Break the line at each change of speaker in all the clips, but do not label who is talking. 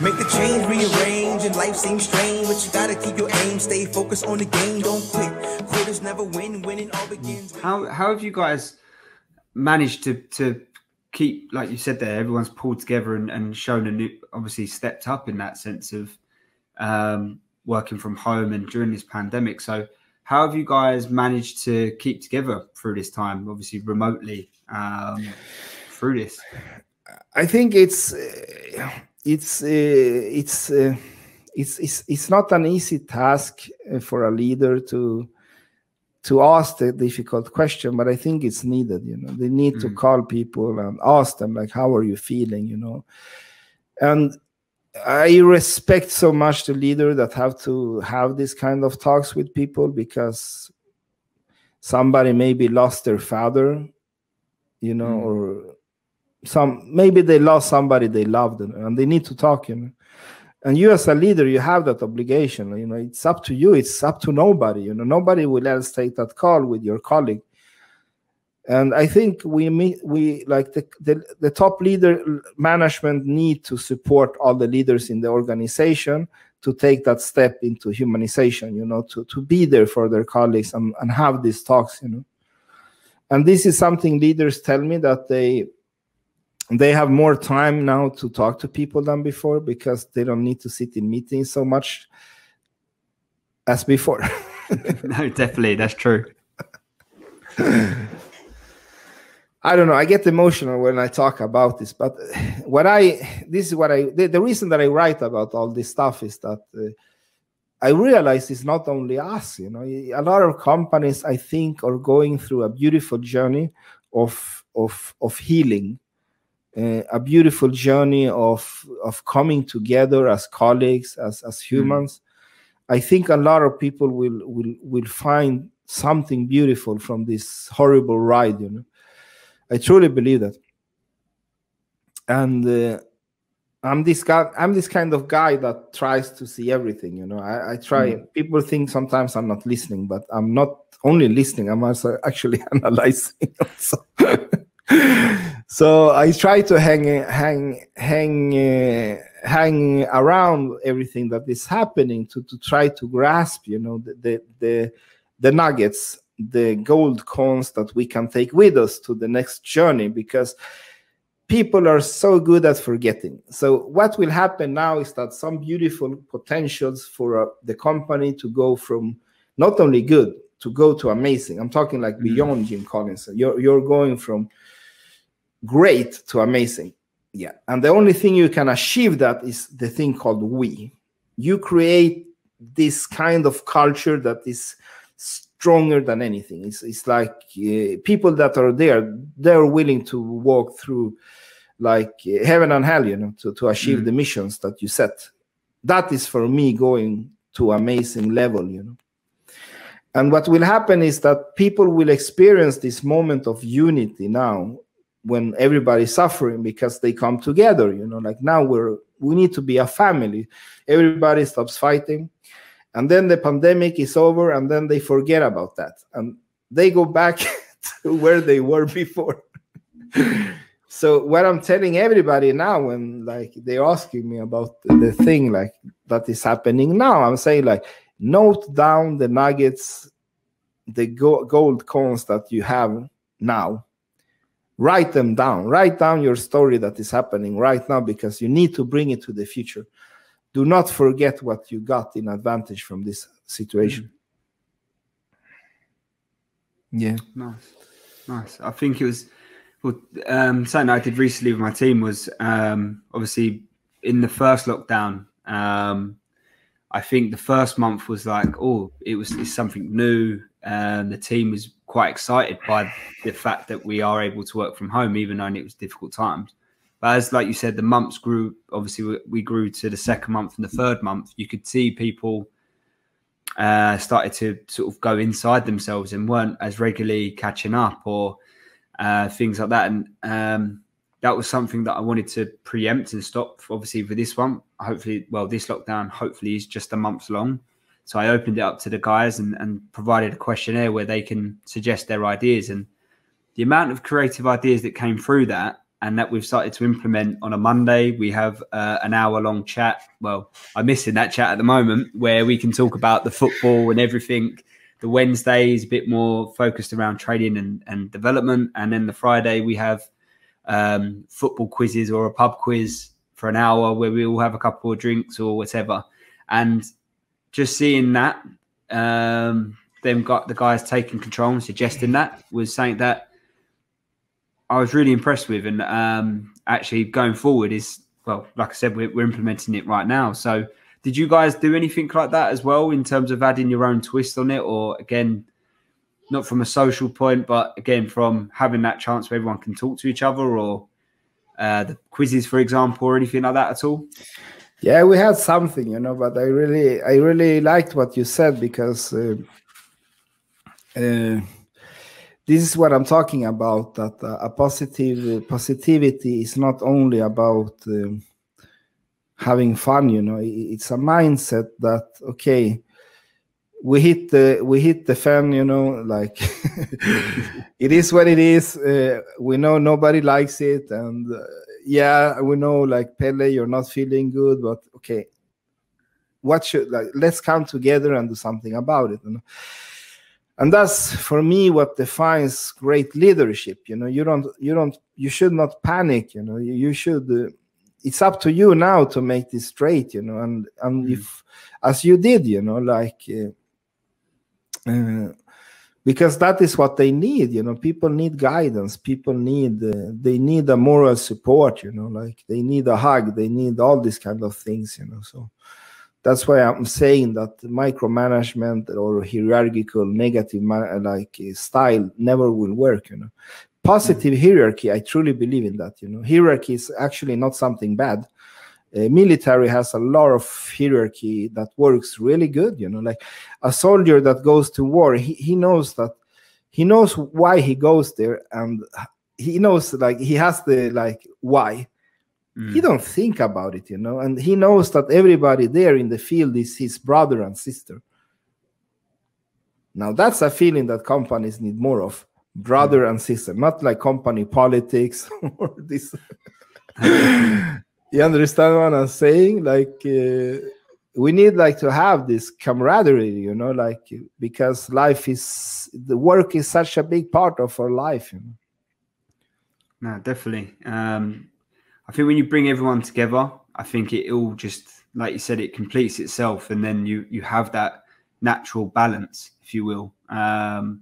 Make the change, rearrange, and life seems strange, but you gotta keep your aim, stay focused on the game, don't quit. Quitters never win, winning all begins.
How have you guys managed to keep, like you said there, everyone's pulled together and shown a new, obviously stepped up in that sense of working from home and during this pandemic. So how have you guys managed to keep together through this time, obviously remotely, through this?
I think it's not an easy task for a leader to ask the difficult question, but I think it's needed. They need to call people and ask them, like, how are you feeling? And I respect so much the leader that have to have this kind of talks with people, because somebody maybe lost their father, or maybe they lost somebody they loved, and they need to talk, And you as a leader, you have that obligation. It's up to you. It's up to nobody. Nobody will else take that call with your colleague. And I think we like the top leader management need to support all the leaders in the organization to take that step into humanization, to be there for their colleagues and have these talks, And this is something leaders tell me, that they have more time now to talk to people than before, because they don't need to sit in meetings so much as before.
No, definitely, that's true.
I don't know. I get emotional when I talk about this, but the reason that I write about all this stuff is that I realize it's not only us. A lot of companies, I think, are going through a beautiful journey of healing, a beautiful journey of coming together as colleagues, as humans. I think a lot of people will find something beautiful from this horrible ride. I truly believe that. And I'm this kind of guy that tries to see everything. I try. People think sometimes I'm not listening, but I'm not only listening. I'm also actually analyzing. Also. So I try to hang around everything that is happening to try to grasp, the nuggets, the gold coins that we can take with us to the next journey, because people are so good at forgetting. So what will happen now is that some beautiful potentials for the company to go from not only good to go to amazing. I'm talking like beyond Jim Collins. You're going from great to amazing. Yeah. And the only thing you can achieve that is the thing called we. You create this kind of culture that is stronger than anything. It's like people that are there, they're willing to walk through like heaven and hell, to achieve the missions that you set. That is for me going to amazing level, And what will happen is that people will experience this moment of unity now, when everybody's suffering, because they come together, like now we need to be a family. Everybody stops fighting, and then the pandemic is over, and then they forget about that, and they go back to where they were before. So what I'm telling everybody now, when like they're asking me about the thing like that is happening now, I'm saying, like, note down the nuggets, the gold coins that you have now. Write them down. Write down your story that is happening right now, because you need to bring it to the future. Do not forget what you got in advantage from this situation. Yeah.
Nice. I think it was something I did recently with my team was obviously in the first lockdown. I think the first month was like, it's something new. The team was quite excited by the fact that we are able to work from home, even though it was difficult times. But as, like you said, the months grew. Obviously, we grew to the second month and the third month. You could see people started to sort of go inside themselves and weren't as regularly catching up or things like that. And that was something that I wanted to preempt and stop, obviously, for this one. Hopefully, this lockdown hopefully is just a month long. So I opened it up to the guys and provided a questionnaire where they can suggest their ideas. And the amount of creative ideas that came through that, and that we've started to implement on a Monday. We have an hour-long chat. Well, I'm missing that chat at the moment, where we can talk about the football and everything. The Wednesday is a bit more focused around training and development. And then the Friday, we have football quizzes or a pub quiz for an hour where we all have a couple of drinks or whatever. And just seeing that, the guys taking control and suggesting that was something that I was really impressed with. And actually going forward is, well, like I said, we're implementing it right now. So did you guys do anything like that as well in terms of adding your own twist on it? Or again, not from a social point, but again, from having that chance where everyone can talk to each other, or the quizzes, for example, or anything like that at all?
Yeah, we had something, you know, but I really liked what you said, because this is what I'm talking about, that a positivity is not only about having fun, you know. It's a mindset that, okay, we hit the fan, you know, like it is what it is. We know nobody likes it, and yeah, we know, like, Pele, you're not feeling good, but okay, let's come together and do something about it, you know? And that's, for me, what defines great leadership. You know, you should not panic. You know, you should. It's up to you now to make this straight. You know, and if, as you did, you know, like, because that is what they need. You know, people need guidance. People need they need a moral support. You know, like, they need a hug. They need all these kind of things. You know, so. That's why I'm saying that micromanagement or hierarchical negative style never will work. You know, positive hierarchy, I truly believe in that. You know, hierarchy is actually not something bad. Military has a lot of hierarchy that works really good. You know, like a soldier that goes to war, he knows why he goes there, and he knows, like, he has the, like, why. He don't think about it, you know, and he knows that everybody there in the field is his brother and sister. Now, that's a feeling that companies need more of, brother and sister, not like company politics or this. You understand what I'm saying? Like, we need, like, to have this camaraderie, you know, like, because the work is such a big part of our life, you know.
No, definitely. I think when you bring everyone together, I think it all just, like you said, it completes itself, and then you have that natural balance, if you will, from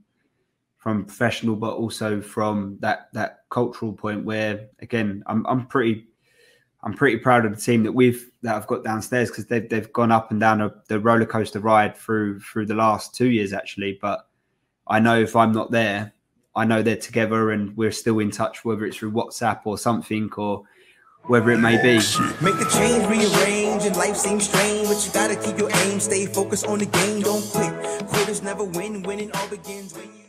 professional, but also from that cultural point where, again, I'm pretty proud of the team that I've got downstairs, because they've gone up and down the roller coaster ride through the last 2 years actually. But I know if I'm not there, I know they're together and we're still in touch, whether it's through WhatsApp or something, or wherever it may be.
Make the change, rearrange, and life seems strange, but you gotta keep your aim, stay focused on the game, don't quit. Quitters never win, winning all begins when you